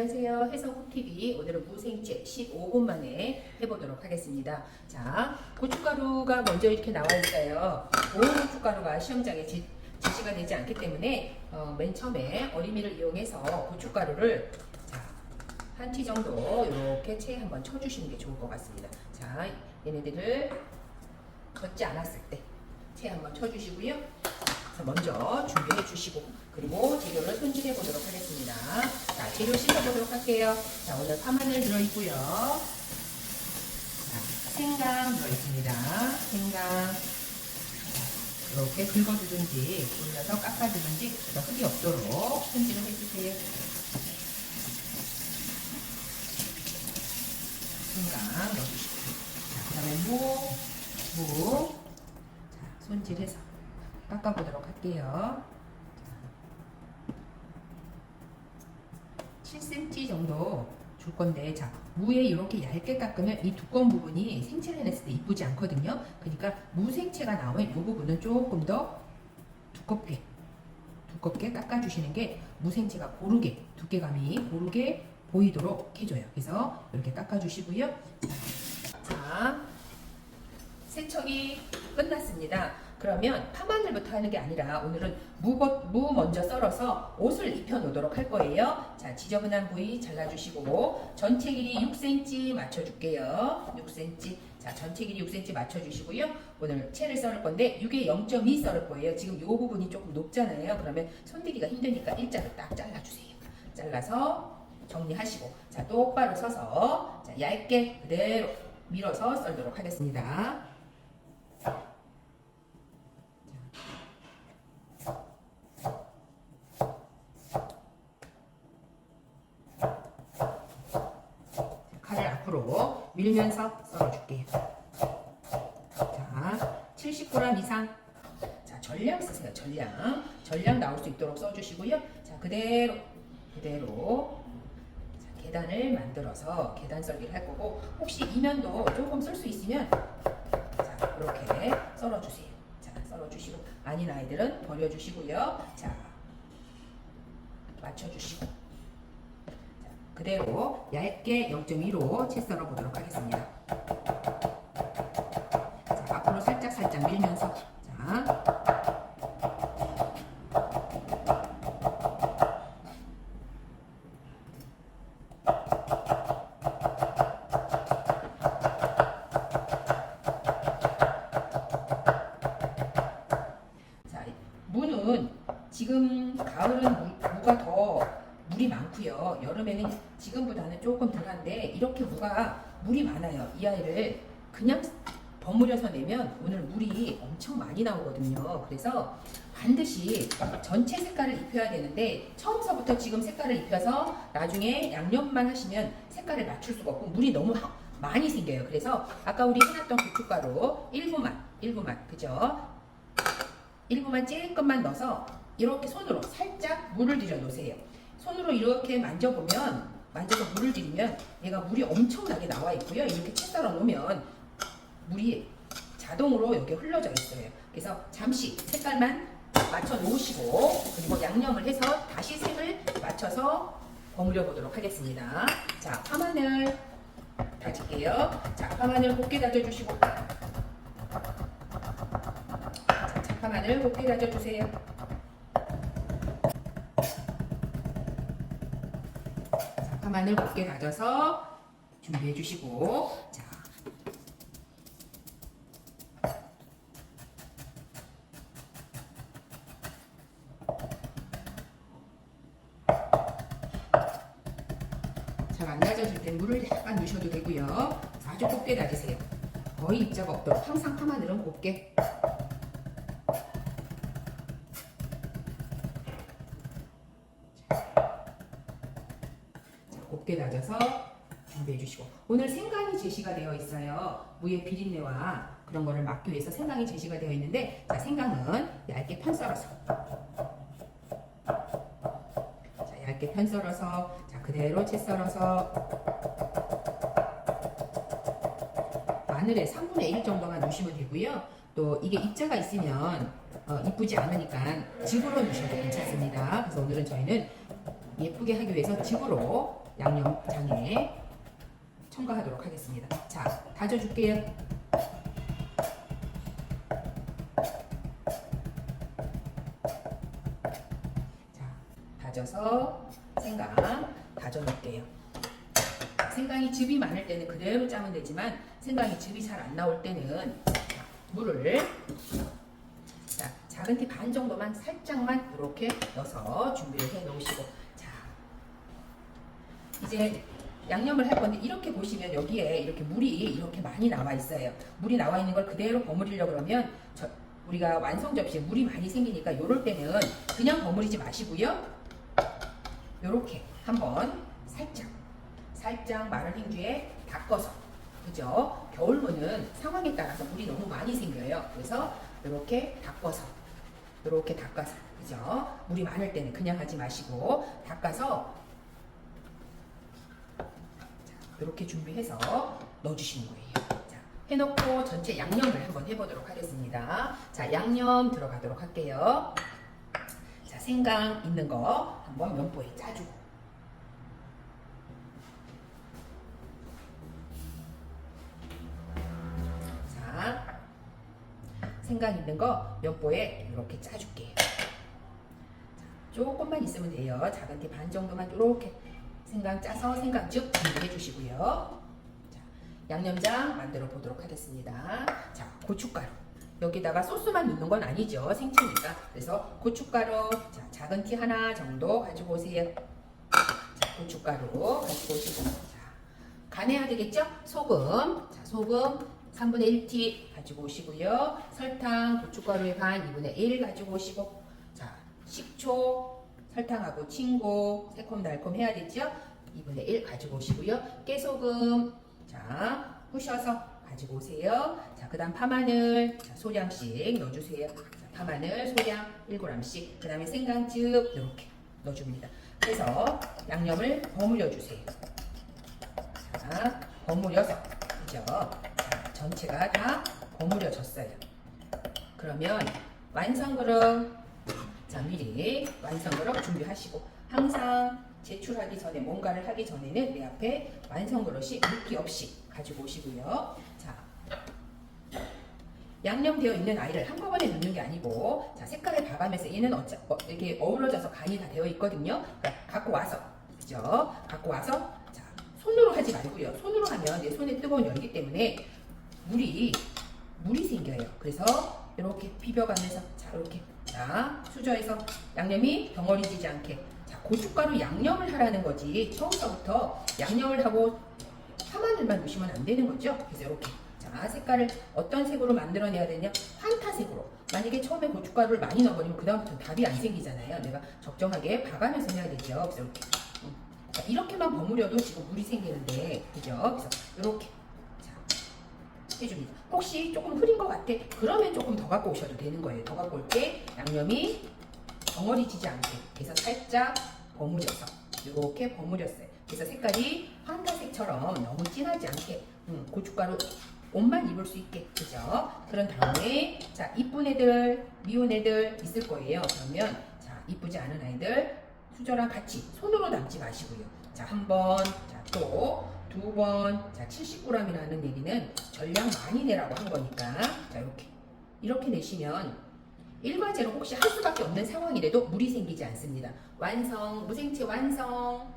안녕하세요. 해성쿡TV. 오늘은 무생채 15분 만에 해보도록 하겠습니다. 자, 고춧가루가 먼저 이렇게 나와 있어요. 고운 고춧가루가 시험장에 제시가 되지 않기 때문에 맨 처음에 어리미를 이용해서 고춧가루를 한 티 정도 이렇게 체에 한번 쳐주시는 게 좋을 것 같습니다. 자, 얘네들을 젓지 않았을 때 체에 한번 쳐주시고요. 먼저 준비해 주시고, 그리고 재료를 손질해 보도록 하겠습니다. 자, 재료 씻어 보도록 할게요. 자, 오늘 파마늘 들어있고요. 생강 들어있습니다. 생강. 이렇게 긁어주든지 돌려서 깎아주든지 흙이 없도록 손질을 해주세요. 생강 넣어주시고, 그 다음에 무. 자, 손질해서 깎아보도록 할게요. 7cm 정도 줄 건데, 자, 무에 이렇게 얇게 깎으면 이 두꺼운 부분이 생채를 냈을 때 이쁘지 않거든요. 그러니까 무생채가 나오면 이 부분은 조금 더 두껍게 깎아주시는 게 무생채가 고르게, 두께감이 고르게 보이도록 해줘요. 그래서 이렇게 깎아주시고요. 자, 세척이 끝났습니다. 그러면 파마늘부터 하는 게 아니라 오늘은 무 먼저 썰어서 옷을 입혀 놓도록 할 거예요. 자, 지저분한 부위 잘라주시고, 전체 길이 6cm 맞춰줄게요. 6cm. 자, 전체 길이 6cm 맞춰주시고요. 오늘 채를 썰을 건데 6에 0.2 썰을 거예요. 지금 이 부분이 조금 높잖아요. 그러면 손대기가 힘드니까 일자로 딱 잘라주세요. 잘라서 정리하시고, 자, 똑바로 서서, 자, 얇게 그대로 밀어서 썰도록 하겠습니다. 칼을 앞으로 밀면서 썰어줄게요. 자, 70g 이상. 자, 전량 쓰세요. 전량 나올 수 있도록 써주시고요. 자, 그대로 자, 계단을 만들어서 계단 썰기를 할 거고, 혹시 이면도 조금 쓸 수 있으면 자, 이렇게 썰어주세요. 자, 썰어주시고, 아닌 아이들은 버려주시고요. 자, 맞춰주시고, 자, 그대로 얇게 0.2로 채 썰어 보도록 하겠습니다. 자, 앞으로 살짝 밀면서, 자, 무는 지금 가을은 무가 더 물이 많고요. 여름에는 지금보다는 조금 덜한데 이렇게 무가 물이 많아요. 이 아이를 그냥 버무려서 내면 오늘 물이 엄청 많이 나오거든요. 그래서 반드시 전체 색깔을 입혀야 되는데, 처음서부터 지금 색깔을 입혀서 나중에 양념만 하시면 색깔을 맞출 수가 없고 물이 너무 많이 생겨요. 그래서 아까 우리 해놨던 고춧가루 일부만 그죠? 일부만 찔끔만 넣어서 이렇게 손으로 살짝 물을 들여 놓으세요. 손으로 이렇게 만져서 물을 들이면 얘가 물이 엄청나게 나와 있고요. 이렇게 채 썰어 놓으면 물이 자동으로 여기 흘러져 있어요. 그래서 잠시 색깔만 맞춰 놓으시고, 그리고 양념을 해서 다시 색을 맞춰서 버무려 보도록 하겠습니다. 자, 파마늘 다질게요. 자, 파마늘 곱게 다져주시고, 파마늘 곱게 다져주세요. 자, 파마늘 곱게 다져서 준비해 주시고, 자, 잘 안 다져질 때 물을 약간 넣으셔도 되고요. 아주 곱게 다지세요. 거의 입자가 없도록. 항상 파마늘은 곱게. 곱게 다져서 준비해 주시고, 오늘 생강이 제시가 되어 있어요. 무의 비린내와 그런 거를 막기 위해서 생강이 제시가 되어 있는데, 자, 생강은 얇게 편 썰어서, 자, 얇게 편 썰어서, 자, 그대로 채 썰어서 마늘의 3분의 1 정도만 넣으시면 되고요. 또 이게 입자가 있으면 이쁘지 않으니까 즙으로 넣으셔도 괜찮습니다. 그래서 오늘은 저희는 예쁘게 하기 위해서 즙으로 양념장에 첨가하도록 하겠습니다. 자, 다져줄게요. 자, 다져서 생강 다져놓을게요. 생강이 즙이 많을 때는 그대로 짜면 되지만 생강이 즙이 잘 안 나올 때는 물을 작은 티 반 정도만 살짝만 이렇게 넣어서 준비를 해 놓으시고, 자, 이제 양념을 할 건데 이렇게 보시면 여기에 이렇게 물이 이렇게 많이 나와 있어요. 물이 나와 있는 걸 그대로 버무리려고 그러면 우리가 완성 접시에 물이 많이 생기니까 요럴 때는 그냥 버무리지 마시고요. 요렇게 한번 살짝 마른 행주에 닦아서, 그죠? 겨울무는 상황에 따라서 물이 너무 많이 생겨요. 그래서 이렇게 닦아서, 그죠? 물이 많을 때는 그냥 하지 마시고 닦아서 이렇게 준비해서 넣어주시는 거예요. 자, 해놓고 전체 양념을 한번 해보도록 하겠습니다. 자, 양념 들어가도록 할게요. 자, 생강 있는 거 한번 면보에 짜주고, 자, 생강 있는 거 면보에 이렇게 짜줄게요. 자, 조금만 있으면 돼요. 작은 티 반 정도만 이렇게 생강 짜서 생강즙 준비해 주시고요. 자, 양념장 만들어 보도록 하겠습니다. 자, 고춧가루. 여기다가 소스만 넣는 건 아니죠. 생채니까. 그래서 고춧가루, 자, 작은 티 하나 정도 가지고 오세요. 자, 고춧가루 가지고 오시고, 자, 간해야 되겠죠? 소금. 자, 소금 3분의 1티 가지고 오시고요. 설탕, 고춧가루의 반 2분의 1 가지고 오시고, 자, 식초, 설탕하고 친고, 새콤달콤 해야 되죠? 2분의 1 가지고 오시고요. 깨소금, 자, 부셔서 가지고 오세요. 자, 그 다음 파마늘, 자, 소량씩 넣어주세요. 자, 파마늘 소량 1g씩, 그 다음에 생강즙 이렇게 넣어줍니다. 그래서 양념을 버무려 주세요. 자, 버무려서, 그죠? 자, 전체가 다 버무려졌어요. 그러면 완성 그릇, 자, 미리 완성 그릇 준비하시고, 항상 제출하기 전에 뭔가를 하기 전에는 내 앞에 완성 그릇이 물기 없이 가지고 오시고요. 자, 양념되어 있는 아이를 한꺼번에 넣는 게 아니고, 자, 색깔을 봐가면서 얘는 이렇게 어우러져서 간이 다 되어 있거든요. 그러니까 갖고 와서, 그죠? 갖고 와서, 자, 손으로 하지 말고요. 손으로 하면 내 손에 뜨거운 열이기 때문에 물이 생겨요. 그래서 이렇게 비벼가면서, 자, 이렇게, 자, 수저에서 양념이 덩어리지지 않게, 자, 고춧가루 양념을 하라는 거지 처음부터 양념을 하고 파마늘만 넣으시면 안 되는 거죠. 그래서 이렇게, 자, 색깔을 어떤 색으로 만들어내야 되냐? 환타색으로. 만약에 처음에 고춧가루를 많이 넣어버리면 그 다음부터 답이 안 생기잖아요. 내가 적정하게 봐가면서 해야 되죠. 그래서 이렇게, 자, 이렇게만 버무려도 지금 물이 생기는데, 그죠? 그래서 이렇게, 자, 해줍니다. 혹시 조금 흐린 것 같아? 그러면 조금 더 갖고 오셔도 되는 거예요. 더 갖고 올 때 양념이 덩어리지지 않게, 그래서 살짝 버무려서 이렇게 버무렸어요. 그래서 색깔이 황가색처럼 너무 진하지 않게, 고춧가루 옷만 입을 수 있게, 그죠? 그런 다음에, 자, 이쁜 애들, 미운 애들 있을 거예요. 그러면, 자, 이쁘지 않은 아이들 수저랑 같이 손으로 담지 마시고요. 자, 한 번, 자, 또 두 번, 자, 70g이라는 얘기는 전량 많이 내라고 한 거니까, 자, 이렇게 내시면 일과제로 혹시 할 수밖에 없는 상황이라도 물이 생기지 않습니다. 완성, 무생채 완성.